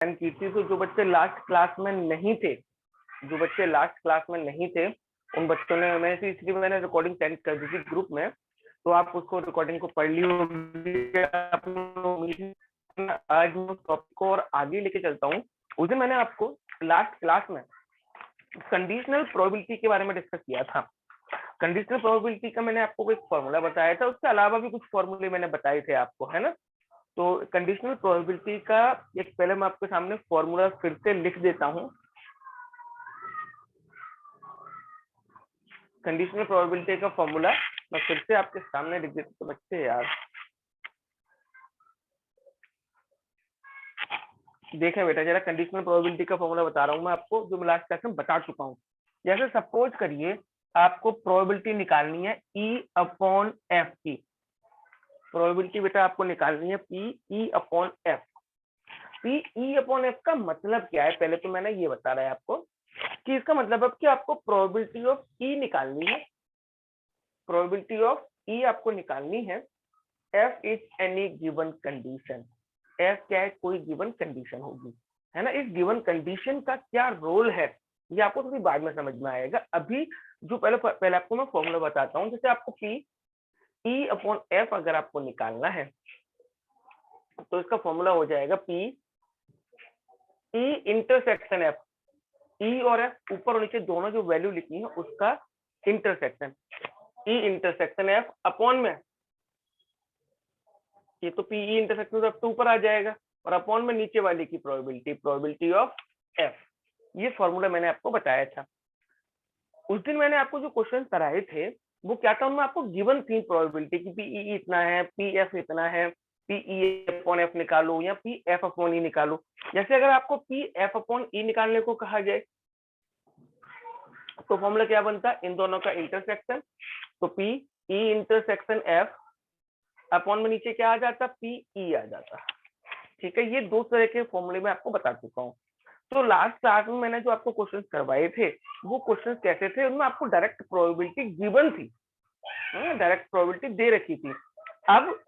की थी, तो जो बच्चे लास्ट क्लास में नहीं थे, उन बच्चों ने, इसलिए मैंने रिकॉर्डिंग सेंड कर दी थी ग्रुप में, तो आप उसको रिकॉर्डिंग को पढ़ ली होगी। आज मैं टॉपिक को और आगे लेके चलता हूँ। उस दिन मैंने आपको लास्ट क्लास में कंडीशनल प्रोबेबिलिटी के बारे में डिस्कस किया था। कंडीशनल प्रोबेबिलिटी का मैंने आपको एक फॉर्मूला बताया था, उसके अलावा भी कुछ फॉर्मूले मैंने बताए थे आपको, है ना। तो कंडीशनल प्रोबेबिलिटी का एक, पहले मैं आपके सामने फॉर्मूला फिर से लिख देता हूँ। कंडीशनल प्रोबेबिलिटी का फॉर्मूला मैं फिर से आपके सामने लिख देता हूँ बच्चे यार। देखें बेटा जरा, कंडीशनल प्रोबेबिलिटी का फॉर्मूला बता रहा हूँ मैं आपको, जो मैं लास्ट क्लास में बता चुका हूँ। जैसे सपोज करिए आपको प्रोबेबिलिटी निकालनी है E/F की। प्रोबेबिलिटी बेटा आपको निकालनी है PE/F। PE/F का मतलब क्या है, पहले तो मैंने ये बता रहा है आपको कि इसका मतलब है कि आपको प्रोबेबिलिटी ऑफ E निकालनी है। प्रोबेबिलिटी ऑफ E आपको निकालनी है। F is any given condition. F क्या है, कोई गिवन कंडीशन होगी, है ना। इस गिवन कंडीशन का क्या रोल है ये आपको थोड़ी बाद में समझ में आएगा। अभी जो पहले आपको मैं फॉर्मूला बताता हूँ। जैसे आपको PE/F अगर आपको निकालना है तो इसका फॉर्मूला हो जाएगा P E intersection F। E और F ऊपर और नीचे दोनों जो वैल्यू लिखी है उसका intersection, E intersection F upon में, ये तो PE इंटरसेक्शन F तो ऊपर आ जाएगा, और अपॉन में नीचे वाले की प्रोबेबिलिटी ऑफ F। ये फॉर्मूला मैंने आपको बताया था। उस दिन मैंने आपको जो क्वेश्चन कराए थे वो क्या था, उनमें आपको गिवन थी प्रोबेबिलिटी की PE इतना है, PF इतना है, PE/F निकालो या PF/E निकालो। जैसे अगर आपको PF/E निकालने को कहा जाए तो फॉर्मूला क्या बनता है, इन दोनों का इंटरसेक्शन, तो PE इंटरसेक्शन F अपॉन में नीचे क्या आ जाता, PE आ जाता। ठीक है, ये दो तरह के फॉर्मूले में आपको बता चुका हूँ। तो लास्ट क्लास में मैंने जो आपको क्वेश्चन करवाए थे वो क्वेश्चन कैसे थे, उनमें आपको डायरेक्ट प्रोबेबिलिटी गिवन थी, डायरेक्ट प्रोबेबिलिटी दे रखी थी। अब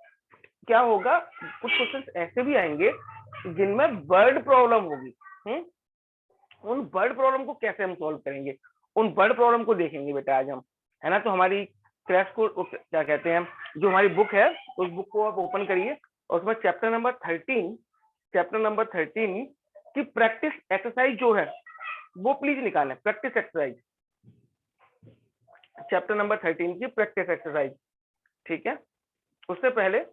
क्या होगा, कुछ क्वेश्चन ऐसे भी आएंगे जिनमें वर्ड प्रॉब्लम होगी। उन वर्ड प्रॉब्लम को कैसे हम सॉल्व करेंगे, उन वर्ड प्रॉब्लम को देखेंगे बेटा आज हम, है ना। तो हमारी क्रैश को क्या कहते हैं, जो हमारी बुक है उस बुक को आप ओपन करिए और उसमें चैप्टर नंबर 13 की प्रैक्टिस एक्सरसाइज जो है वो प्लीज निकालें। प्रैक्टिस एक्सरसाइज, चैप्टर नंबर 13 की प्रैक्टिस एक्सरसाइज। ठीक है, उससे पहले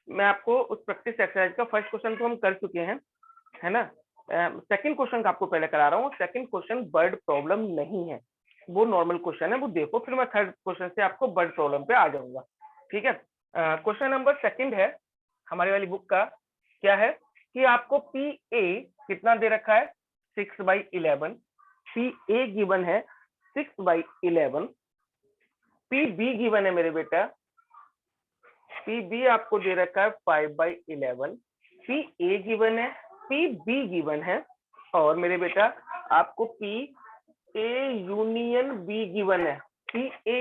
मैं आपको उस प्रैक्टिस एक्सरसाइज का फर्स्ट क्वेश्चन तो हम कर चुके हैं, है ना। सेकंड क्वेश्चन का आपको पहले करा रहा हूँ। सेकंड क्वेश्चन वर्ड प्रॉब्लम नहीं है, वो नॉर्मल क्वेश्चन है, वो देखो, फिर मैं थर्ड क्वेश्चन से आपको वर्ड प्रॉब्लम पे आ जाऊंगा। ठीक है, क्वेश्चन नंबर सेकंड है हमारी वाली बुक का, क्या है कि आपको PA कितना दे रखा है, 6/11। PA गिवन है 6/11। PB गिवन है मेरे बेटा, PB आपको दे रखा है 5/11। PA गिवन है, PB गिवन है, और मेरे बेटा आपको PA यूनियन B गिवन है। PA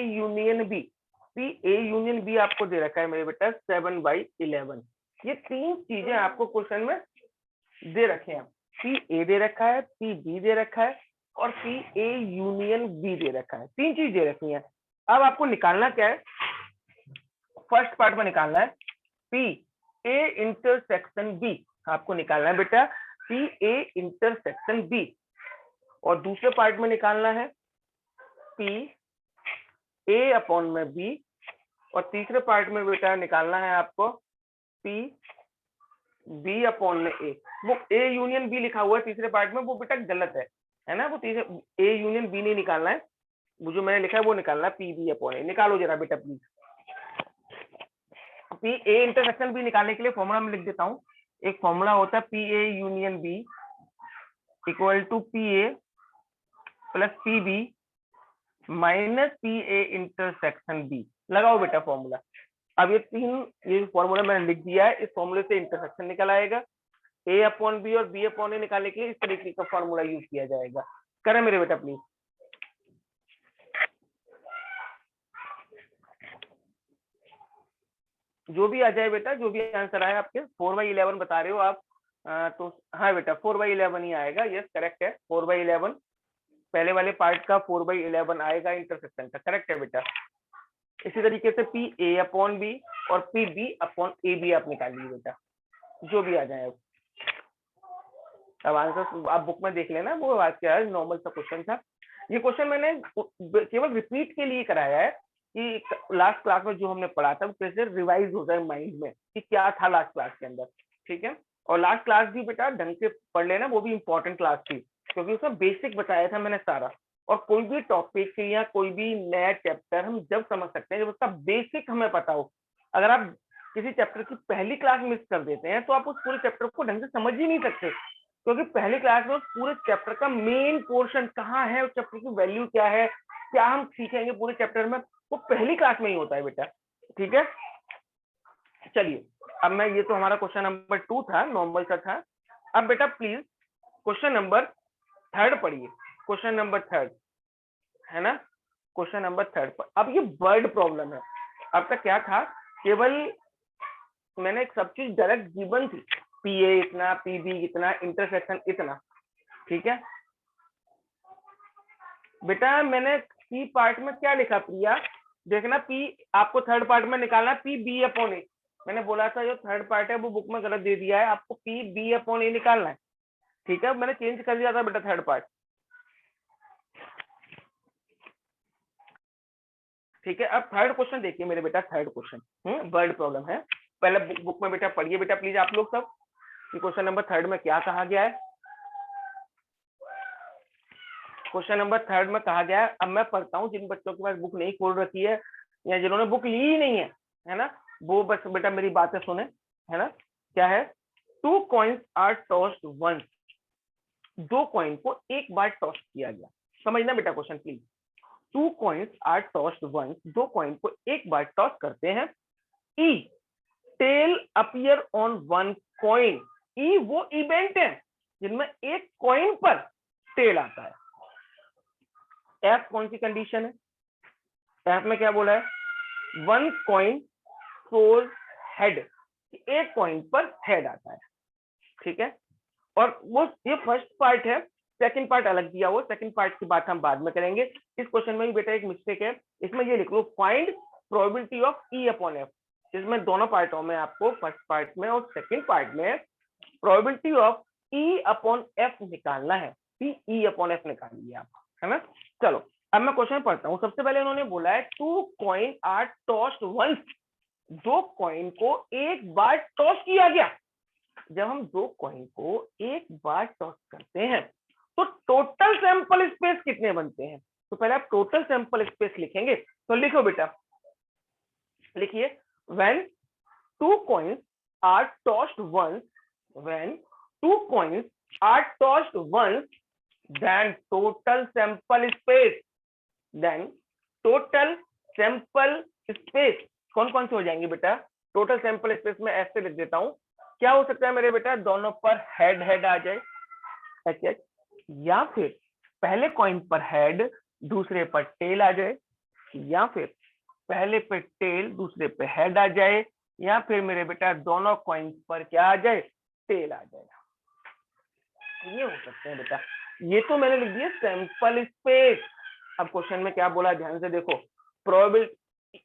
यूनियन B आपको दे रखा है मेरे बेटा 7/11। ये तीन चीजें आपको क्वेश्चन में दे रखे हैं। PA दे रखा है, PB दे रखा है, और PA यूनियन B दे रखा है। तीन चीज दे रखी है। अब आपको निकालना क्या है, फर्स्ट पार्ट में निकालना है PA इंटरसेक्शन B। आपको निकालना है बेटा PA इंटरसेक्शन B, और दूसरे पार्ट में निकालना है PA अपॉन में B, और तीसरे पार्ट में बेटा निकालना है आपको PB अपॉन में A। वो A यूनियन B लिखा हुआ है तीसरे पार्ट में, वो बेटा गलत है ना। वो तीसरे A यूनियन B नहीं निकालना है, वो जो मैंने लिखा है वो निकालना है PB अपॉन A। निकालो जरा बेटा प्लीज। PA इंटरसेक्शन B निकालने के लिए फॉर्मूला में लिख देता हूँ। एक फॉर्मूला होता है PA union B equal to PA plus PB minus PA intersection B। लगाओ बेटा फॉर्मूला। अब ये फॉर्मूला मैंने लिख दिया है, इस फॉर्मूले से इंटरसेक्शन निकल आएगा। A अपॉन B और B अपॉन A निकालने के लिए इस तरीके का फॉर्मूला यूज किया जाएगा। करें मेरे बेटा प्लीज। जो भी आ जाए बेटा, जो भी आंसर आए आपके, 4/11 बता रहे हो आप, तो हाँ बेटा 4/11 ही आएगा, यस करेक्ट है 4/11, पहले वाले पार्ट का 4/11 आएगा इंटरसेक्शन का, करेक्ट है बेटा। इसी तरीके से पी ए अपॉन बी और P B upon A B आप निकालिए बेटा, जो भी आ जाए। अब आंसर आप बुक में देख लेना, वो आज क्या नॉर्मल सा क्वेश्चन था। ये क्वेश्चन मैंने केवल रिपीट के लिए कराया है कि लास्ट क्लास में जो हमने पढ़ा था कैसे रिवाइज हो जाए माइंड में कि क्या था लास्ट क्लास के अंदर, ठीक है। और लास्ट क्लास भी बेटा ढंग से पढ़ लेना, वो भी इंपॉर्टेंट क्लास थी क्योंकि उसमें बेसिक बताया था मैंने सारा। और कोई भी टॉपिक या कोई भी नया चैप्टर हम जब समझ सकते हैं जब उसका बेसिक हमें पता हो। अगर आप किसी चैप्टर की पहली क्लास मिस कर देते हैं तो आप उस पूरे चैप्टर को ढंग से समझ ही नहीं सकते, क्योंकि पहली क्लास में पूरे चैप्टर का मेन पोर्शन कहाँ है, उस चैप्टर की वैल्यू क्या है, क्या हम सीखेंगे पूरे चैप्टर में, वो पहली क्लास में ही होता है बेटा, ठीक है। चलिए अब मैं, ये तो हमारा क्वेश्चन नंबर 2 था, नॉर्मल सा था। अब बेटा प्लीज क्वेश्चन नंबर 3 पढ़िए, क्वेश्चन नंबर 3 है ना, क्वेश्चन नंबर 3 पर अब ये वर्ड प्रॉब्लम है। अब तक क्या था, केवल मैंने एक सब चीज डायरेक्ट गिवन थी, पी ए इतना, पी बी इतना, इंटरसेक्शन इतना, ठीक है बेटा। मैंने पी पार्ट में क्या लिखा प्रिया, देखना पी आपको थर्ड पार्ट में निकालना पी बी अपॉन ए, मैंने बोला था जो थर्ड पार्ट है वो बुक में गलत दे दिया है, आपको पी बी अपॉन ए निकालना है, ठीक है। मैंने चेंज कर दिया था बेटा थर्ड पार्ट, ठीक है। अब थर्ड क्वेश्चन देखिए मेरे बेटा, थर्ड क्वेश्चन वर्ड प्रॉब्लम है, पहले बुक में बेटा पढ़िए बेटा प्लीज आप लोग सब कि क्वेश्चन नंबर 3 में क्या कहा गया है। क्वेश्चन नंबर 3 में कहा गया है, अब मैं पढ़ता हूँ, जिन बच्चों के पास बुक नहीं खोल रखी है या जिन्होंने बुक ली ही नहीं है ना, वो बस बेटा मेरी बातें सुने, है ना। क्या है, 2 coins are tossed once, 2 coin को एक बार टॉस किया गया, समझना बेटा question please. 2 coins are tossed once, 2 coin को एक बार टॉस करते हैं। E tail appear on 1 coin, E वो इवेंट है जिनमें एक कॉइन पर टेल आता है। एफ कौन सी कंडीशन है, एफ में क्या बोला है, 1 कॉइन शोज हेड, एक कॉइन पर हेड आता है, ठीक है। और वो ये फर्स्ट पार्ट है, सेकंड पार्ट अलग दिया हुआ, सेकंड पार्ट की बात हम बाद में करेंगे। इस क्वेश्चन में भी बेटा एक मिस्टेक है, इसमें ये लिख लो find probability of E upon F, इसमें दोनों पार्टों में आपको फर्स्ट पार्ट में और सेकंड पार्ट में probability of E upon F निकालना है, पी ई अपॉन एफ निकालिए आप, है ना। चलो अब मैं क्वेश्चन पढ़ता हूँ। सबसे पहले उन्होंने बोला है 2 coin are tossed once, 2 coin को एक बार टॉस किया गया। जब हम 2 कॉइन को एक बार टॉस करते हैं तो टोटल सैंपल स्पेस कितने बनते हैं, तो पहले आप टोटल सैंपल स्पेस लिखेंगे, तो लिखो बेटा, लिखिए when 2 coins are tossed once, when 2 coins are tossed once, then total sample space, then total sample space कौन कौन से हो जाएंगे बेटा, टोटल सैंपल स्पेस में ऐसे लिख देता हूं, क्या हो सकता है मेरे बेटा, दोनों पर हेड हेड आ जाए, एच एच, या फिर पहले कॉइन पर हेड दूसरे पर टेल आ जाए, या फिर पहले पे टेल दूसरे पे हेड आ जाए, या फिर मेरे बेटा दोनों कॉइन पर क्या आ जाए, टेल आ जाए, ये हो सकते हैं बेटा। ये तो मैंने लिख दिया सैंपल स्पेस। अब क्वेश्चन में क्या बोला ध्यान से देखो, प्रोबेबिलिटी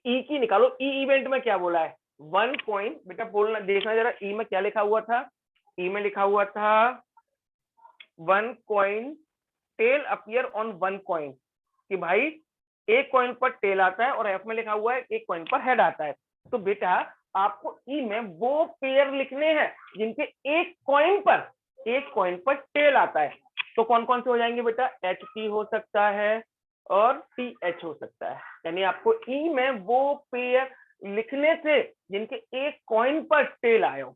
ई की निकालो, ई इवेंट में क्या बोला है, 1 कॉइन, बेटा बोलना देखना जरा, ई में क्या लिखा हुआ था, ई में लिखा हुआ था 1 coin tail appear on 1 coin, कि भाई एक कॉइन पर टेल आता है, और एफ में लिखा हुआ है एक कॉइन पर हेड आता है। तो बेटा आपको ई में वो पेयर लिखने हैं जिनके एक कॉइन पर टेल आता है, तो कौन कौन से हो जाएंगे बेटा, एच टी हो सकता है और टी एच हो सकता है, यानी आपको ई में वो पेयर लिखने थे जिनके एक कॉइन पर टेल आए हो,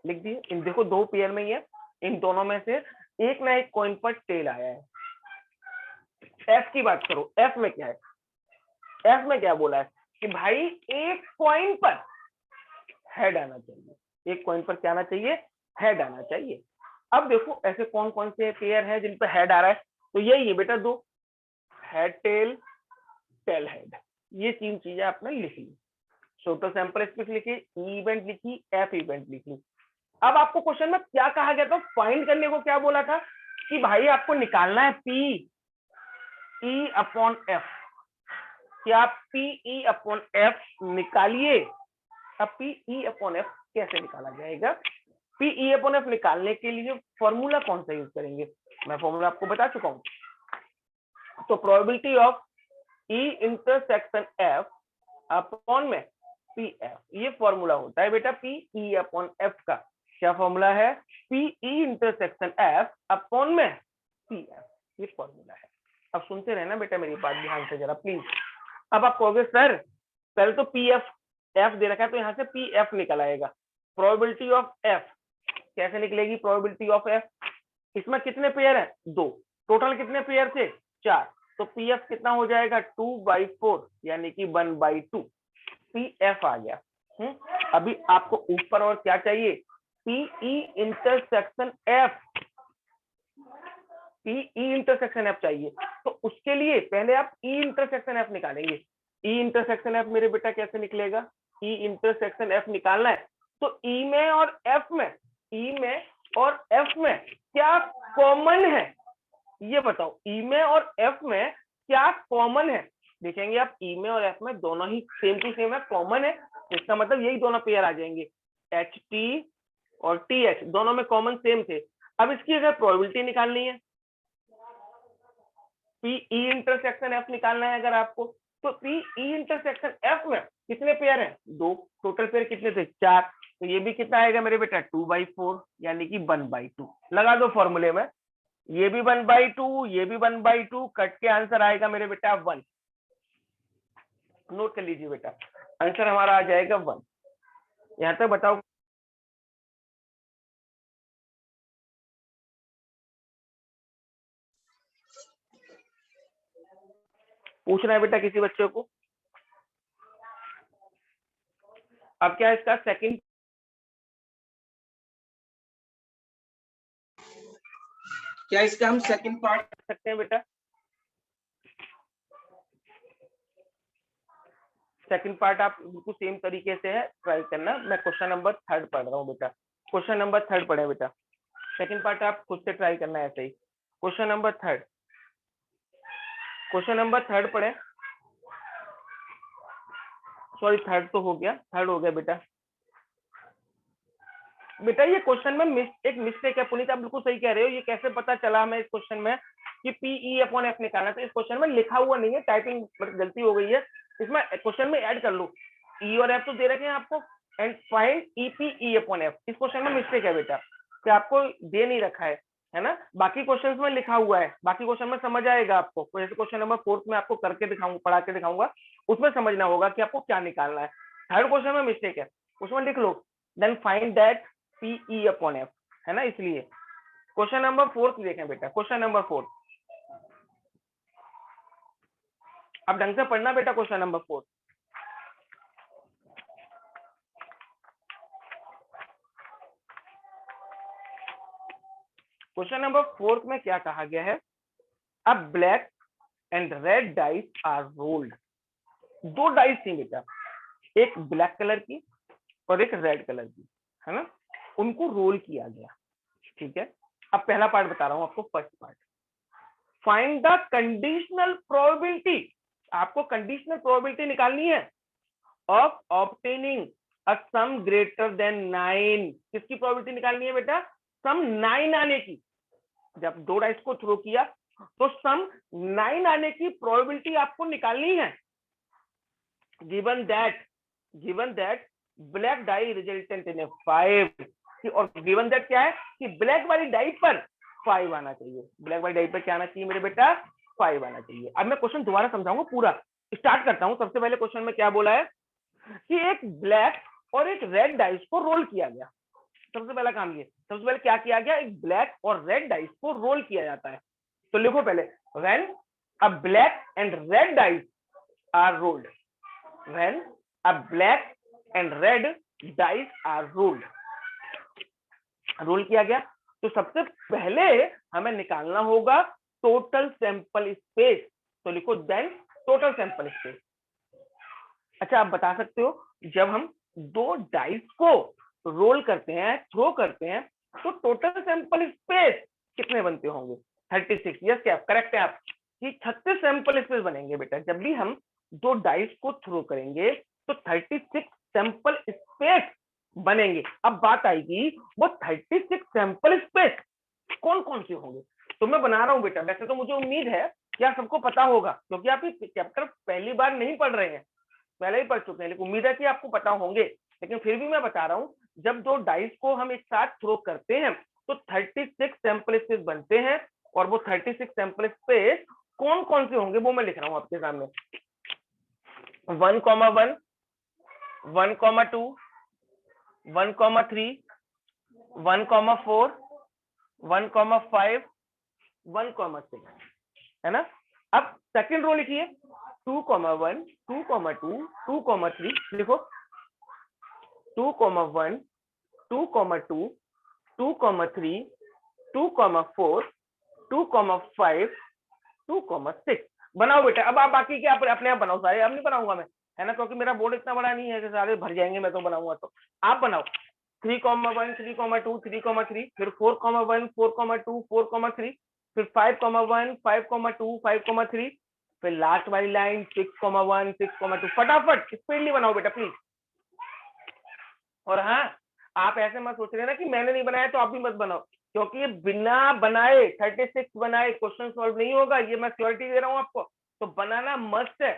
लिख दिए। इन देखो 2 पेयर में ही है, इन दोनों में से एक ना एक कॉइन पर टेल आया है। एफ की बात करो, एफ में क्या है, एफ में क्या बोला है कि भाई एक कॉइन पर हेड आना चाहिए, एक कॉइन पर क्या आना चाहिए, हेड आना चाहिए। अब देखो ऐसे कौन कौन से पेयर है जिन पर हेड आ रहा है, तो यही है बेटा 2, हेड टेल, टेल हेड, ये 3 चीजें आपने लिख ली। टोटल सैंपल स्पेस लिखी, ई इवेंट लिखी, एफ इवेंट लिखी, अब आपको क्वेश्चन में क्या कहा गया था, फाइंड करने को क्या बोला था कि भाई आपको निकालना है पी ई अपॉन एफ। क्या पी ई अपॉन एफ निकालिए। अब पी ई अपॉन एफ कैसे निकाला जाएगा? पी ई अपॉन एफ निकालने के लिए फॉर्मूला कौन सा यूज करेंगे? मैं फॉर्मूला आपको बता चुका हूं। तो probability of E intersection F upon में पी एफ, ये फॉर्मूला होता है बेटा पी ई अपॉन एफ का। क्या फॉर्मूला है? P E intersection F upon में पी एफ, ये फॉर्मूला है। अब सुनते रहना बेटा मेरी बात ध्यान से जरा प्लीज। अब आप कहोगे सर पहले तो पी एफ एफ दे रखा है तो यहाँ से पी एफ निकल आएगा। प्रोबेबिलिटी ऑफ एफ कैसे निकलेगी? प्रोबेबिलिटी ऑफ एफ, इसमें कितने पेयर है? 2, टोटल कितने पेयर थे? 4, तो पी एफ कितना हो जाएगा? 2/4 यानी कि 1/2 पी एफ आ गया। अभी आपको ऊपर और क्या चाहिए? P E intersection F, P E intersection F चाहिए। तो उसके लिए पहले आप ई इंटरसेक्शन एफ निकालेंगे। ई इंटरसेक्शन एफ मेरे बेटा कैसे निकलेगा? ई इंटरसेक्शन एफ निकालना है तो ई में और एफ में, ई में और एफ में क्या कॉमन है ये बताओ। ई में और एफ में क्या कॉमन है? देखेंगे आप ई में और एफ में दोनों ही सेम टू सेम है, कॉमन है, इसका मतलब यही दोनों पेयर आ जाएंगे। एच टी और टी एच दोनों में कॉमन सेम थे। अब इसकी अगर प्रोबेबिलिटी निकालनी है, पी ई इंटरसेक्शन एफ निकालना है अगर आपको, तो पी ई इंटरसेक्शन एफ में कितने पेयर हैं? 2, टोटल पेयर कितने थे? 4, तो ये भी कितना आएगा मेरे बेटा? 2/4 यानी कि 1/2। लगा दो फॉर्मूले में, ये भी 1/2, ये भी 1/2, कट के आंसर आएगा मेरे बेटा 1। नोट कर लीजिए बेटा, आंसर हमारा आ जाएगा 1। यहां तक बताओ पूछना है बेटा किसी बच्चे को? अब क्या इसका सेकंड, क्या इसका हम सेकंड पार्ट कर सकते हैं बेटा? सेकंड पार्ट आप बिल्कुल सेम तरीके से है, ट्राई करना। मैं क्वेश्चन नंबर 3 पढ़ रहा हूँ बेटा, क्वेश्चन नंबर 3 पढ़े बेटा। सेकंड पार्ट आप खुद से ट्राई करना है ऐसे ही। क्वेश्चन नंबर 3, क्वेश्चन नंबर 3 पढ़े, सॉरी 3 तो हो गया, 3 हो गया बेटा। बेटा ये क्वेश्चन में एक मिस्टेक है पुनीत, आप बिल्कुल सही कह रहे हो। ये कैसे पता चला हमें इस क्वेश्चन में कि पी ई अपॉन एफ निकालना? तो इस क्वेश्चन में लिखा हुआ नहीं है, टाइपिंग गलती हो गई है, इसमें क्वेश्चन में ऐड कर लो। ई और एफ तो दे रखे हैं आपको, and find E P E upon F. इस क्वेश्चन में मिस्टेक है बेटा कि आपको दे नहीं रखा है ना। बाकी क्वेश्चन में लिखा हुआ है, बाकी क्वेश्चन में समझ आएगा आपको। जैसे क्वेश्चन नंबर 4 में आपको करके दिखाऊंगा, पढ़ा के दिखाऊंगा, उसमें समझना होगा कि आपको क्या निकालना है। 3rd क्वेश्चन में मिस्टेक है, उसमें लिख लो then find that P E upon F, है ना। इसलिए क्वेश्चन नंबर 4 देखें बेटा, क्वेश्चन नंबर 4 अब ढंग से पढ़ना बेटा। क्वेश्चन नंबर 4, क्वेश्चन नंबर 4 में क्या कहा गया है? अब black and red dice are rolled. 2 dice थी बेटा, एक ब्लैक कलर की और एक रेड कलर की, है ना। उनको रोल किया गया, ठीक है। अब पहला पार्ट बता रहा हूं आपको, first part, find the conditional probability. आपको कंडीशनल प्रोबेबिलिटी निकालनी है of obtaining a some greater than 9। किसकी प्रोबेबिलिटी निकालनी है बेटा? सम 9 आने की। जब 2 डाइस को थ्रो किया तो सम 9 आने की प्रोबेबिलिटी आपको निकालनी है। Given that black dye resultant in 5, और गिवन दैट क्या है कि ब्लैक वाली डाई पर 5 आना चाहिए। ब्लैक वाली डाई पर क्या आना चाहिए मेरे बेटा? 5 आना चाहिए। अब मैं क्वेश्चन दोबारा समझाऊंगा, पूरा स्टार्ट करता हूं। सबसे पहले क्वेश्चन में क्या बोला है कि एक ब्लैक और एक रेड डाइस को रोल किया गया। सबसे पहला काम ये, सबसे पहले क्या किया गया? एक ब्लैक और रेड डाइस को रोल किया जाता है। तो लिखो पहले, when a black and red dice are rolled, when a black and red dice are rolled. Roll किया गया तो सबसे पहले हमें निकालना होगा टोटल सैंपल स्पेस। तो लिखो देन टोटल सैंपल स्पेस। अच्छा आप बता सकते हो, जब हम 2 डाइस को रोल करते हैं, थ्रो करते हैं, तो टोटल सैंपल स्पेस कितने बनते होंगे? 36। यस क्या करेक्ट है आप कि 36 सैंपल स्पेस बनेंगे बेटा। जब भी हम दो डाइस को थ्रो करेंगे तो 36 सैंपल स्पेस बनेंगे। अब बात आएगी वो 36 सैंपल स्पेस कौन कौन से होंगे। तो मैं बना रहा हूं बेटा, वैसे तो मुझे उम्मीद है कि आप सबको पता होगा क्योंकि आप ये चैप्टर पहली बार नहीं पढ़ रहे हैं, पहले ही पढ़ चुके हैं, लेकिन उम्मीद है कि आपको पता होंगे। लेकिन फिर भी मैं बता रहा हूं, जब दो डाइस को हम एक साथ थ्रो करते हैं तो 36 सैंपल स्पेस बनते हैं, और वो 36 सैंपल स्पेस कौन कौन से होंगे वो मैं लिख रहा हूं आपके सामने। 1,1, 1,2, 1,3, 1,4, 1,5, 1,6 है ना। अब सेकंड रो लिखिए 2,1, 2,2, 2,3 लिखो। 2,1, 2,2, 2,3, 2,4, 2,5, 2,6 बनाओ बेटा। अब आप बाकी के आप अपने आप बनाओ सारे, अब नहीं बनाऊंगा मैं, है ना, क्योंकि मेरा बोर्ड इतना बड़ा नहीं है कि सारे भर जाएंगे मैं तो बनाऊंगा। तो आप बनाओ 3,1, 3,2, 3,3, फिर 4,1, 4,2, 4,3, फिर 5,1, 5,2, 5,3, फिर लास्ट वाली लाइन 6,1, 6,2। फटाफट स्पीडली बनाओ बेटा प्लीज। और हाँ, आप ऐसे मत सोच रहे ना कि मैंने नहीं बनाया तो आप भी मत बनाओ, क्योंकि ये बिना बनाए 36 बनाए क्वेश्चन सॉल्व नहीं होगा, ये मैं श्योरिटी दे रहा हूं आपको। तो बनाना मस्ट है,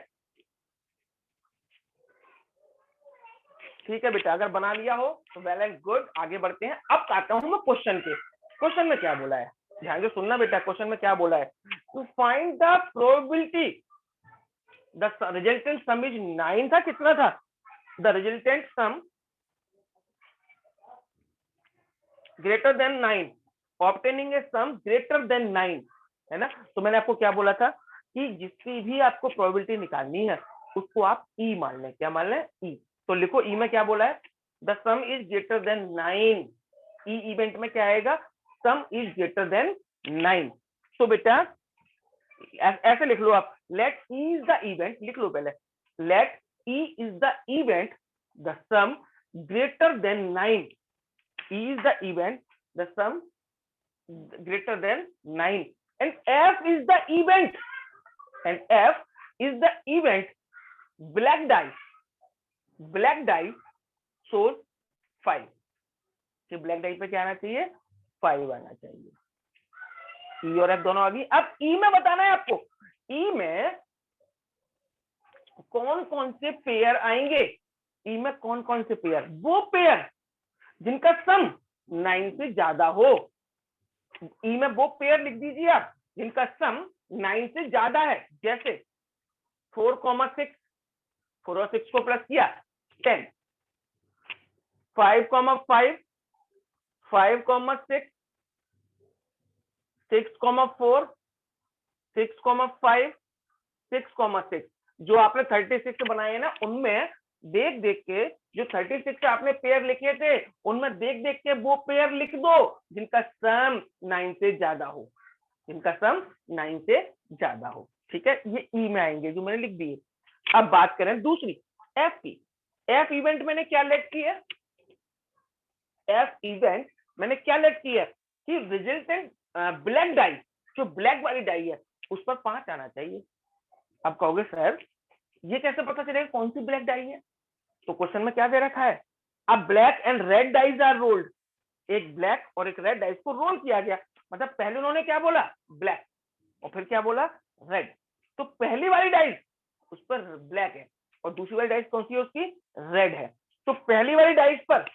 ठीक है बेटा। अगर बना लिया हो तो वेल एंड गुड, आगे बढ़ते हैं। अब आता हूं मैं क्वेश्चन के। क्वेश्चन में क्या बोला है, ध्यान से सुनना बेटा। क्वेश्चन में क्या बोला है, to find the probability the resultant sum is 9 था, कितना था? The resultant sum greater than 9, obtaining a sum greater than 9, है ना। तो मैंने आपको क्या बोला था कि जिसकी भी आपको प्रोबेबिलिटी निकालनी है उसको आप ई मान लें। क्या मान लें? ई। तो लिखो ई में क्या बोला है, the some is greater than 9। E event में क्या आएगा, सम इज ग्रेटर देन 9। तो बेटा ऐसे लिख लो आप, let E is the event, लिख लो पहले, let E is the event the sum greater than 9। E is the event, the sum greater than 9, and F is the event, and F is the event black die shows 5। कि black dye पे क्या आना चाहिए, 5 आना चाहिए। E और F दोनों आ गई। अब E में बताना है आपको, E में कौन कौन से पेयर आएंगे। E में कौन कौन से पेयर, वो पेयर जिनका सम 9 से ज्यादा हो। ई में वो पेयर लिख दीजिए आप जिनका सम 9 से ज्यादा है, जैसे 4,6, 4 और 6 को प्लस किया 10, 5,5, 5,6, 6,4, 6,5, 6,6। जो आपने 36 बनाए हैं ना, उनमें देख देख के जो 36 आपने पेयर लिखे थे, उनमें देख देख के वो पेयर लिख दो जिनका सम 9 से ज्यादा हो, जिनका सम 9 से ज्यादा हो। ठीक है, ये ई में आएंगे जो मैंने लिख दिए। अब बात करें दूसरी एफ की। एफ इवेंट मैंने क्या लेट की है, एफ इवेंट मैंने क्या लेट की है कि रिजल्टेंट ब्लैक डाई, जो ब्लैक वाली डाई है उस पर 5 आना चाहिए। अब कहोगे सर ये कैसे पता चलेगा कौन सी ब्लैक डाई है, तो क्वेश्चन में क्या दे रखा है, अब black and red dice are rolled. एक ब्लैक और एक रेड डाइस को रोल किया गया, मतलब पहले उन्होंने क्या बोला, ब्लैक, और फिर क्या बोला, रेड। तो पहली वाली डाइस उस पर ब्लैक है और दूसरी वाली डाइस कौन सी है, उसकी रेड है। तो पहली वाली डाइस पर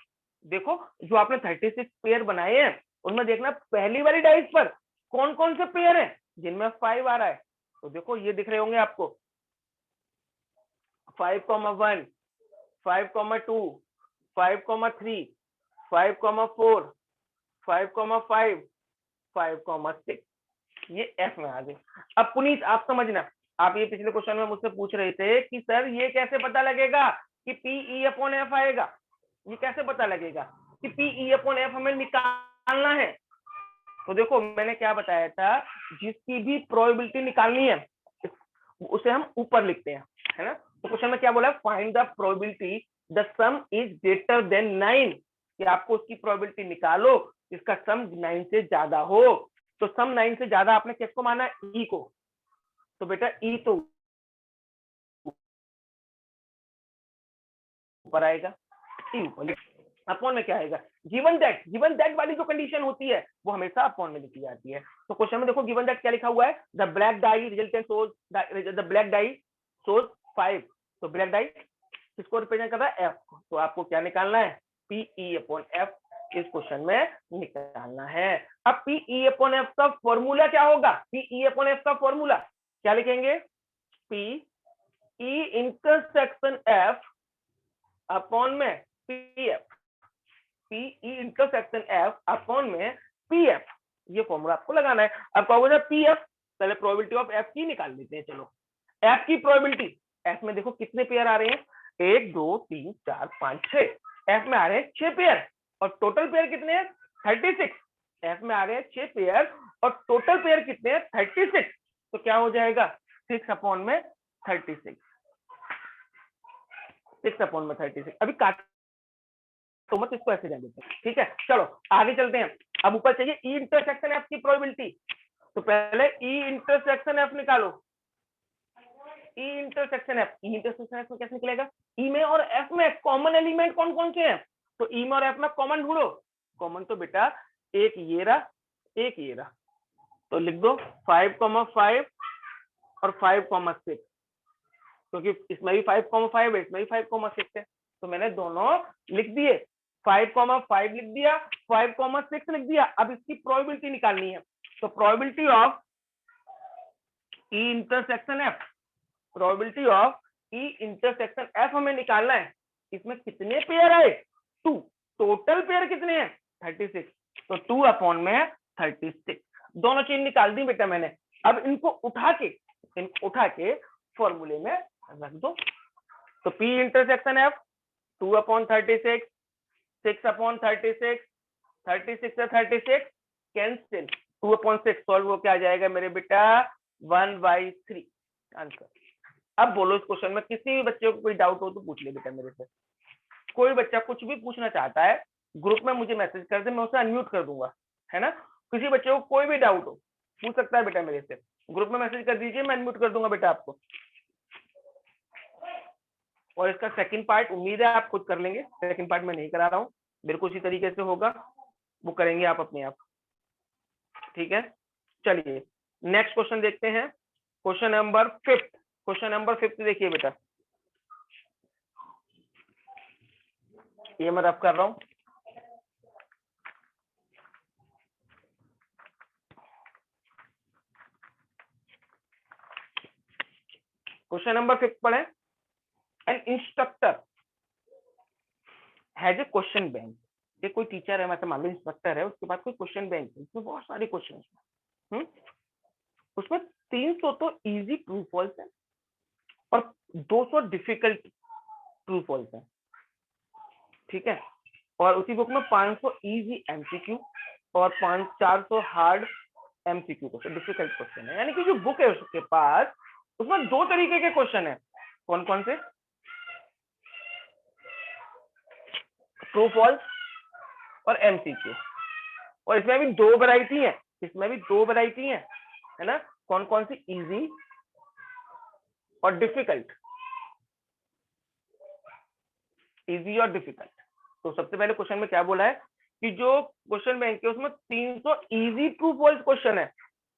देखो, जो आपने 36 पेयर बनाए हैं उनमें देखना पहली वाली डाइस पर कौन कौन से पेयर हैं जिनमें 5 आ रहा है। तो देखो ये दिख रहे होंगे आपको, 5,1, 5,2, 5,3, 5,4, 5,5, 5,6, ये एफ में आ गए। अब पुनीत आप समझना, आप ये पिछले क्वेश्चन में मुझसे पूछ रहे थे कि सर ये कैसे पता लगेगा कि पी ई अपॉन एफ आएगा, ये कैसे पता लगेगा कि पी ई अपॉन एफ हमें निकालना है। तो देखो मैंने क्या बताया था, जिसकी भी प्रोबेबिलिटी निकालनी है उसे हम ऊपर लिखते हैं, है ना। तो क्वेश्चन में क्या बोला है, find the probability the some is greater than 9। कि आपको उसकी प्रोबेबिलिटी निकालो इसका सम 9 से ज्यादा हो। तो सम 9 से ज्यादा आपने किसको माना, ई को, तो बेटा ई तो ऊपर आएगा, ई ऊपर, अपॉन में क्या आएगा, गिवन दैट वाली जो कंडीशन होती है वो हमेशा अपॉन में लिखी जाती है। तो क्वेश्चन में देखो गिवन दैट क्या लिखा हुआ है, the black dye resultant shows, the black dye shows 5, तो ब्लैक डाई किसको रिप्रेजेंट कर रहा है, एफ, तो आपको क्या निकालना है, पीई अपॉन एफ इस क्वेश्चन में निकालना है। अब पीई अपॉन एफ का फॉर्मूला क्या होगा, पीई अपॉन एफ का फॉर्मूला क्या लिखेंगे, P E intersection F upon में P F, P E intersection F upon में पी एफ, ये फॉर्मूला आपको लगाना है। अब कहोगे पी एफ, पहले प्रोबेबिलिटी ऑफ एफ की निकाल लेते हैं। चलो एफ की प्रोबेबिलिटी, एफ में देखो कितने पेयर आ रहे हैं, 1 2 3 4 5 6, एफ में आ रहे हैं 6 पेयर और टोटल पेयर कितने हैं 36, एफ में आ रहे हैं 6 पेयर और टोटल पेयर कितने हैं 36, तो क्या हो जाएगा 6 अपॉन में 36, 6 अपॉन में 36। अभी काट तो मत, इसको ऐसे जाने देते हैं, ठीक है। चलो आगे चलते हैं। अब ऊपर चाहिए ई इंटरसेक्शन एफ की प्रोबेबिलिटी, तो पहले ई इंटरसेक्शन एफ निकालो, ई इंटरसेक्शन एफ, ई इंटरसेक्शन एफ में कैसे निकलेगा, ई में और एफ में कॉमन एलिमेंट कौन कौन से हैं, तो ई में और एफ में कॉमन ढूंढो, कॉमन तो बेटा एक ये रहा एक ये रहा, तो लिख दो 5,5 और 5,6, क्योंकि इसमें भी 5,5 है इसमें भी 5,6 है, तो मैंने दोनों लिख दिए, 5,5 लिख दिया, 5,6 लिख दिया। अब इसकी प्रोबेबिलिटी निकालनी है, तो probability of E intersection F, probability of E intersection F हमें निकालना है। इसमें कितने पेयर आए 2, टोटल पेयर कितने हैं 36, तो 2 अपॉन में 36, दोनों चीज निकाल दी बेटा मैंने। अब इनको उठा के फॉर्मूले में रख दो, तो P intersection F 2 upon 36, 6 upon 36, 36 से 36 कैंसिल, 2 अपॉन 6 सॉल्व हो क्या आ जाएगा मेरे बेटा 1/3 आंसर। अब बोलो इस क्वेश्चन में किसी भी बच्चे को कोई डाउट हो तो पूछ ले बेटा मेरे से, कोई बच्चा कुछ भी पूछना चाहता है ग्रुप में मुझे मैसेज कर दे, मैं उसे अनम्यूट कर दूंगा, है ना। किसी बच्चे को कोई भी डाउट हो पूछ सकता है बेटा मेरे से, ग्रुप में मैसेज कर दीजिए, मैं अनम्यूट कर दूंगा बेटा आपको। और इसका सेकंड पार्ट उम्मीद है आप खुद कर लेंगे, सेकंड पार्ट मैं नहीं करा रहा हूँ, मेरे को इसी तरीके से होगा, वो करेंगे आप अपने आप, ठीक है। चलिए नेक्स्ट क्वेश्चन देखते हैं, क्वेश्चन नंबर 5, क्वेश्चन नंबर 5 देखिए बेटा, ये मैं रफ कर रहा हूं, क्वेश्चन नंबर 5 पढ़े, N instructor has a question bank, ये कोई टीचर है, मतलब मान लो इंस्ट्रक्टर है, उसके बाद कोई क्वेश्चन बैंक है, उसमें बहुत सारे क्वेश्चन है, उसमें 300 तो इजी ट्रू फॉल्स है और 200 डिफिकल्ट ट्रू फॉल्स है, ठीक है। और उसी बुक में 500 इजी एमसीक्यू और 400 hard MCQ question, difficult question है, यानी कि जो बुक है उसके पास उसमें 2 तरीके के क्वेश्चन है, कौन कौन से, ट्रू फॉल्स और एमसीक्यू, और इसमें भी 2 वैरायटी है, इसमें भी 2 वैरायटी है ना, कौन कौन सी, इजी और डिफिकल्ट, इजी और डिफिकल्ट। तो सबसे पहले क्वेश्चन में क्या बोला है कि जो क्वेश्चन बैंक है उसमें 300 इजी ट्रू फॉल्स क्वेश्चन है,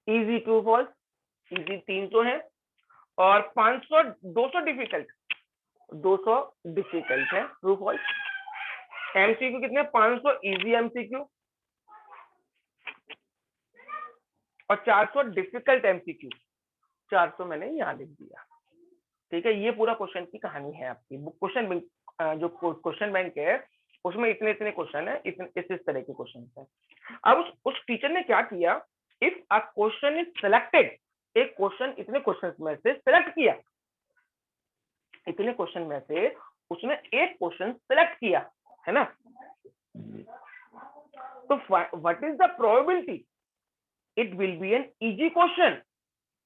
इजी ट्रू फॉल्स, इजी 300 है और 500 200 डिफिकल्ट, 200 डिफिकल्ट है ट्रू फॉल्स। एमसीक्यू कितने, 500 इजी एमसीक्यू और 400 डिफिकल्ट एमसीक्यू, 400 मैंने यहाँ लिख दिया, ठीक है। ये पूरा क्वेश्चन की कहानी है आपकी बुक, क्वेश्चन बैंक जो क्वेश्चन बैंक है उसमें इतने इतने क्वेश्चन है, इस तरह के क्वेश्चन है। अब उस टीचर ने क्या किया, if a question is selected, एक क्वेश्चन इतने क्वेश्चन में से सिलेक्ट किया, इतने क्वेश्चन में से उसने एक क्वेश्चन सिलेक्ट किया, है ना, तो what is the probability, it will be an easy question,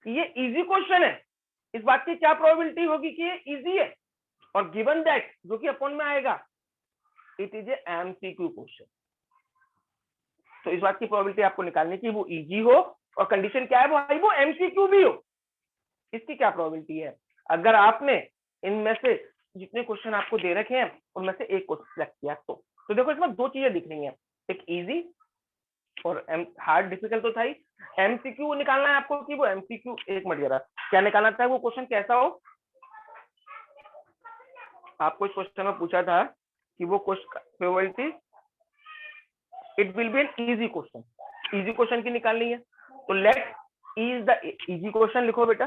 ये इजी क्वेश्चन है, इस बात की क्या प्रोबेबिलिटी होगी कि ये इजी है, और गिवन दैट जो कि अपॉन में आएगा it is a MCQ question. तो इस बात की प्रोबेबिलिटी आपको निकालने की वो इजी हो, और कंडीशन क्या है भाई, वो एमसीक्यू भी हो। इसकी क्या प्रोबेबिलिटी है, अगर आपने इनमें से जितने क्वेश्चन आपको दे रखे हैं उनमें से एक क्वेश्चन सिलेक्ट किया तो देखो इसमें दो चीजें दिख रही हैं, एक इजी और हार्ड डिफिकल्ट तो था ही, एमसीक्यू निकालना है आपको कि वो एमसीक्यू, एक मिनट जरा, क्या निकालना था, वो क्वेश्चन कैसा हो। आपको इस क्वेश्चन में पूछा था कि वो question probability, it will be an easy question, easy question की निकालनी है। तो let E is the easy question, लिखो बेटा,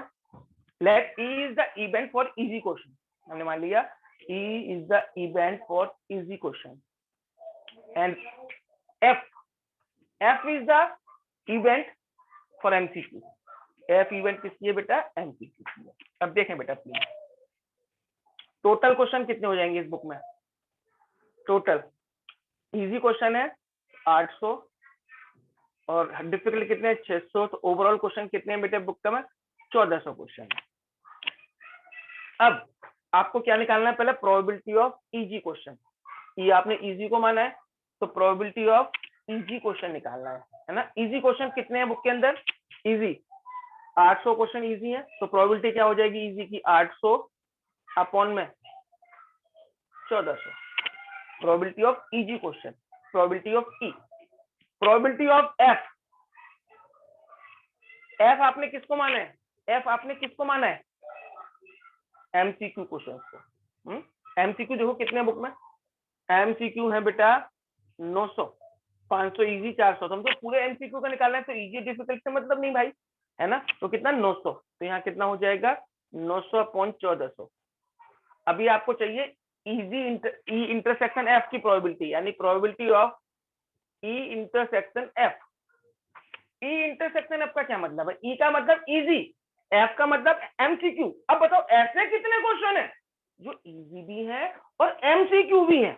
let E is the event for easy question. हमने मान लिया E is the event for easy question, and F is the event for MCQ. F event किसकी है बेटा, एमसीक्यू की है। अब देखें बेटा प्लीज, टोटल क्वेश्चन कितने हो जाएंगे इस बुक में, टोटल इजी क्वेश्चन है 800 और डिफिकल्ट कितने हैं 600, तो ओवरऑल क्वेश्चन कितने हैं बेटे बुक में, 1400 क्वेश्चन है। अब आपको क्या निकालना है, पहले प्रोबेबिलिटी ऑफ इजी क्वेश्चन, ये आपने इजी को माना है तो प्रोबेबिलिटी ऑफ इजी क्वेश्चन निकालना है ना। इजी क्वेश्चन कितने हैं बुक के अंदर, इजी 800 क्वेश्चन इजी है, तो प्रोबेबिलिटी क्या हो जाएगी इजी की, 800 अपॉन में 1400, probability of easy question, probability of E, probability of F. F आपने किसको माना है, एफ आपने किसको माना है, एमसीक्यू क्वेश्चन को। एमसीक्यू देखो कितने बुक में, एमसीक्यू है बेटा 900, 500 इजी, 400, तो हमको पूरे एमसीक्यू का निकालना है, तो इजी डिफिकल्ट से मतलब नहीं भाई, है ना। तो कितना 900, तो यहाँ कितना हो जाएगा 900 अपॉन 1400। अभी आपको चाहिए इजी ई इंटरसेक्शन एफ की प्रोबेबिलिटी, यानी probability of E intersection F. E intersection F का क्या मतलब है, ई का मतलब इजी, एफ का मतलब एमसीक्यू। अब बताओ ऐसे कितने क्वेश्चन है जो इजी भी है और एमसीक्यू भी है,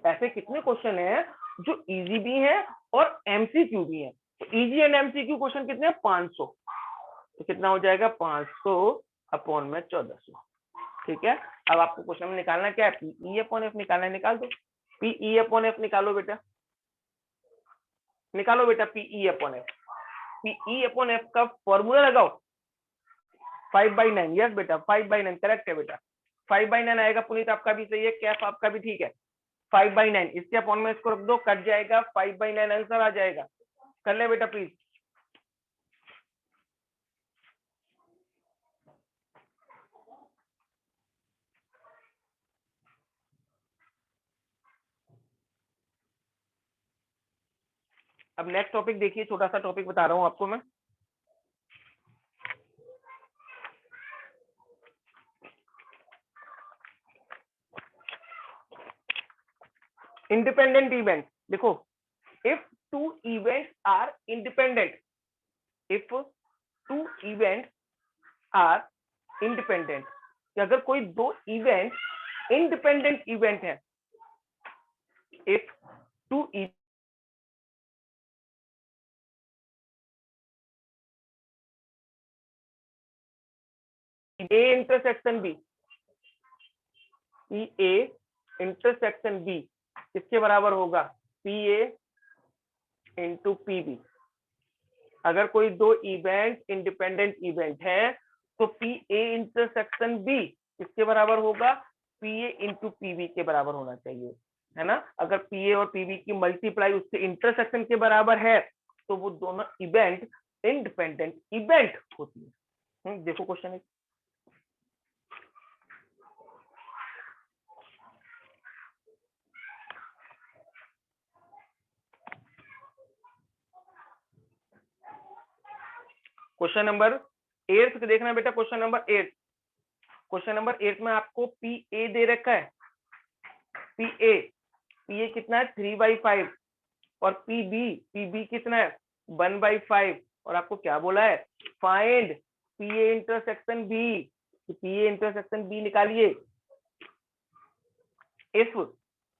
ऐसे कितने क्वेश्चन है जो इजी भी है और एमसीक्यू भी है। तो इजी एंड एमसीक्यू क्वेश्चन कितने हैं, 500, तो कितना हो जाएगा 500 अपॉन में 1400। ठीक है, अब आपको क्वेश्चन में निकालना क्या है, पीई अपॉन एफ निकालना है, निकाल दो, पीई अपॉन एफ निकालो बेटा, निकालो बेटा P E upon F. P E upon F का फॉर्मूला लगाओ 5/9, यस बेटा 5/9 करेक्ट है बेटा, 5/9 आएगा। पुनीत आपका भी सही है, कैफ आपका भी ठीक है, 5/9 इसके अपॉन में इसको रख दो, कट जाएगा, 5/9 आंसर आ जाएगा। कर ले बेटा प्लीज। अब नेक्स्ट टॉपिक देखिए, छोटा सा टॉपिक बता रहा हूं आपको मैं। इंडिपेंडेंट इवेंट, देखो if two events are independent, if two event are independent, अगर कोई दो इवेंट इंडिपेंडेंट इवेंट है, if two A intersection B, A intersection B किसके बराबर होगा, P A into P B. अगर कोई दो इवेंट इंडिपेंडेंट इवेंट है तो पी ए इंटरसेक्शन बी किसके बराबर होगा, P A into P B के बराबर होना चाहिए, है ना। अगर पी ए और पी बी की मल्टीप्लाई उसके इंटरसेक्शन के बराबर है तो वो दोनों इवेंट इंडिपेंडेंट इवेंट होती है। देखो क्वेश्चन है, क्वेश्चन नंबर 8 देखना बेटा, क्वेश्चन नंबर 8, क्वेश्चन नंबर 8 में आपको पी ए दे रखा है, पी ए कितना है 3/5 और पी बी कितना है 1/5, और आपको क्या बोला है, find P A intersection B, P A intersection B निकालिए। If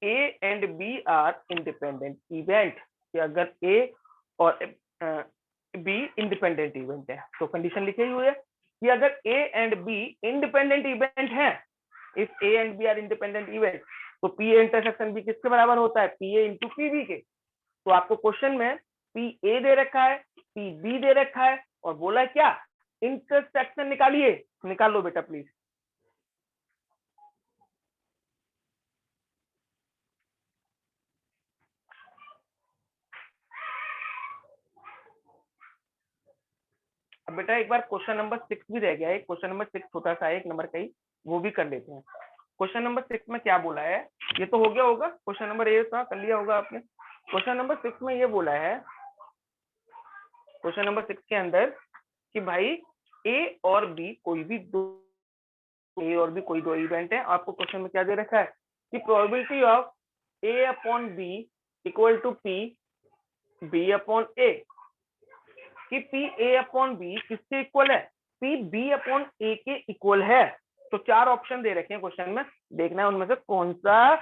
A and B are independent event, अगर ए और बी इंडिपेंडेंट इवेंट है, तो कंडीशन लिखी हुई है कि अगर A and B independent event है, if A and B are independent event, तो पी ए इंटरसेक्शन बी किसके बराबर होता है, P A into P B के। तो आपको क्वेश्चन में पी ए दे रखा है, पी बी दे रखा है, और बोला है क्या, इंटरसेक्शन निकालिए। निकाल लो बेटा प्लीज। अब बेटा एक बार क्वेश्चन नंबर 6 भी रह गया है, क्वेश्चन नंबर 6 छोटा सा है, 1 नंबर का ही, वो भी कर लेते हैं। क्वेश्चन नंबर 6 में क्या बोला है, ये तो हो गया होगा, क्वेश्चन नंबर 8 था, कर लिया होगा आपने। क्वेश्चन नंबर 6 में ये बोला है, क्वेश्चन नंबर 6 के अंदर कि भाई ए और बी कोई भी दो, ए और बी कोई दो इवेंट है। आपको क्वेश्चन में क्या दे रखा है कि probability of A upon B equal to P B upon A, कि पी ए अपॉन बी किसके इक्वल है, पी बी अपॉन ए के इक्वल है। तो 4 ऑप्शन दे रखे हैं क्वेश्चन में, देखना है उनमें से कौन सा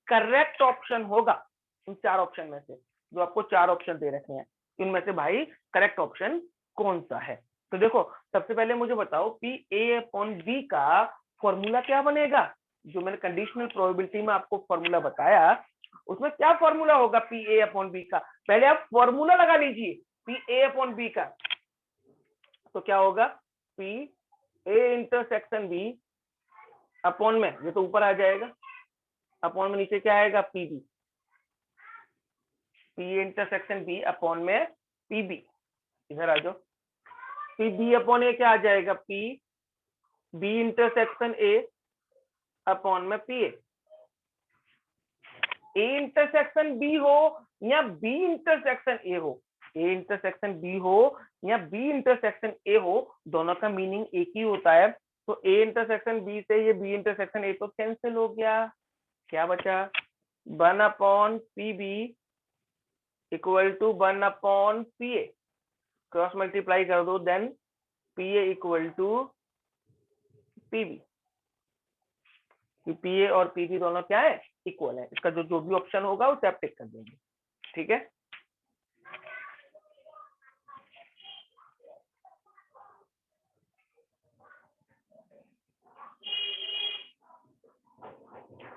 करेक्ट ऑप्शन होगा। इन 4 ऑप्शन में से जो आपको 4 ऑप्शन दे रखे हैं, इनमें से भाई करेक्ट ऑप्शन कौन सा है। तो देखो सबसे पहले मुझे बताओ पी ए अपॉन बी का फॉर्मूला क्या बनेगा। जो मैंने कंडीशनल प्रोबेबिलिटी में आपको फॉर्मूला बताया, उसमें क्या फॉर्मूला होगा पी ए अपॉन बी का, पहले आप फॉर्मूला लगा लीजिए पी ए अपॉन बी का। तो क्या होगा, P A intersection B upon में, ये तो ऊपर आ जाएगा, अपॉन में नीचे क्या आएगा, P B, P A intersection B upon में पी बी। इधर आ जाओ, पी बी अपॉन ए क्या आ जाएगा, P B intersection A upon में P A. A intersection B हो या बी इंटरसेक्शन ए हो, ए इंटरसेक्शन बी हो या बी इंटरसेक्शन ए हो, दोनों का मीनिंग एक ही होता है। तो ए इंटरसेक्शन बी से ये बी इंटरसेक्शन ए तो कैंसिल हो गया, क्या बचा, 1 upon P B equal to 1 upon P A, cross multiply कर दो, then P A equal to P B. P A और पी बी दोनों क्या है, इक्वल है। इसका जो जो भी ऑप्शन होगा उसे आप टिक कर देंगे, ठीक है।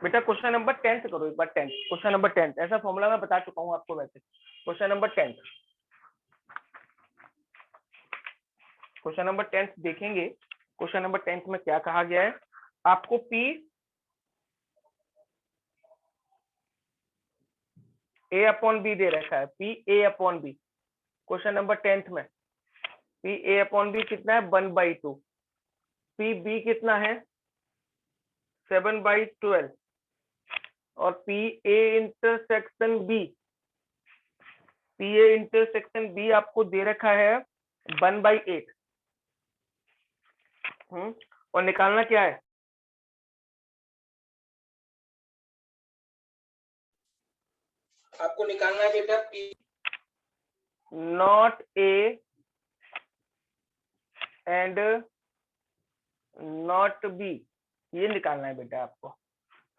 बेटा क्वेश्चन नंबर 10 करो एक बार, 10 क्वेश्चन नंबर 10, ऐसा फॉर्मूला मैं बता चुका हूं आपको वैसे। क्वेश्चन नंबर 10, क्वेश्चन नंबर 10 देखेंगे। क्वेश्चन नंबर 10 में क्या कहा गया है, आपको पी ए अपॉन बी दे रखा है, P A upon B. Question number 10 में पी ए अपॉन बी कितना है, 1/2, पी बी कितना है 7/12, और P A intersection B, P A intersection B आपको दे रखा है 1/8। और निकालना क्या है, आपको निकालना है बेटा P not A and not be, ये निकालना है बेटा आपको।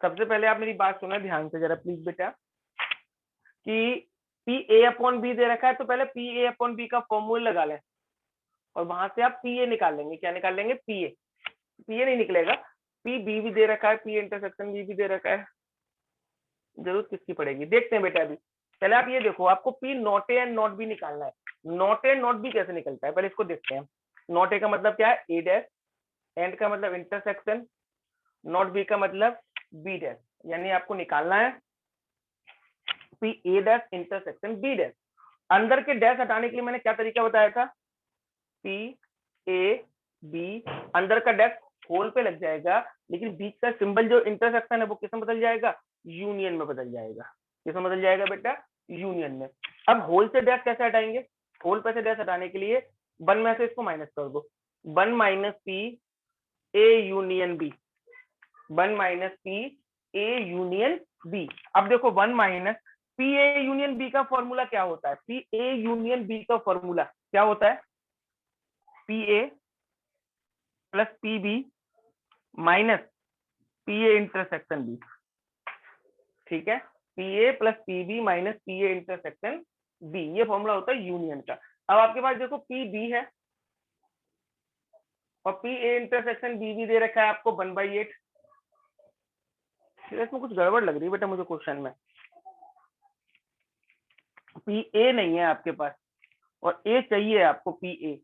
सबसे पहले आप मेरी बात सुना ध्यान से जरा प्लीज बेटा, कि पी ए अपॉन बी दे रखा है, तो पहले पी ए अपॉन बी का फॉर्मूला लगा लें, और वहां से आप पी ए निकाल लेंगे। क्या निकाल लेंगे, पी ए, पी ए नहीं निकलेगा, पी बी भी दे रखा है, पी इंटरसेक्शन बी भी दे रखा है, जरूरत किसकी पड़ेगी, देखते हैं बेटा। अभी पहले आप ये देखो, आपको P not A and not be निकालना है। नॉट ए नॉट बी कैसे निकलता है, पहले इसको देखते हैं। नॉट ए का मतलब क्या है, ए डैश, एंड का मतलब इंटरसेक्शन, नॉट बी का मतलब बी डैश, यानी आपको निकालना है P A dash intersection B dash. अंदर के डैश हटाने के लिए मैंने क्या तरीका बताया था, पी ए बी, अंदर का डैश होल पे लग जाएगा, लेकिन बीच का सिंबल जो इंटरसेक्शन है वो किसमें बदल जाएगा, यूनियन में बदल जाएगा। किसमें बदल जाएगा बेटा, यूनियन में। अब होल से डैश कैसे हटाएंगे, होल पे से डैश हटाने के लिए 1 में से इसको माइनस कर दो, 1 minus P A union B, 1 minus P A union B. अब देखो 1 minus P A union B का फॉर्मूला क्या होता है, पी ए यूनियन बी का फॉर्मूला क्या होता है, P A plus P B minus P A intersection B, ठीक है। P A plus P B minus P A intersection B, ये फॉर्मूला होता है यूनियन का। अब आपके पास देखो पी बी है और पी ए इंटरसेक्शन बी भी दे रखा है आपको 1/8, इसमें कुछ गड़बड़ लग रही है बेटा मुझे क्वेश्चन में। पी ए नहीं है आपके पास और ए चाहिए आपको, पी ए।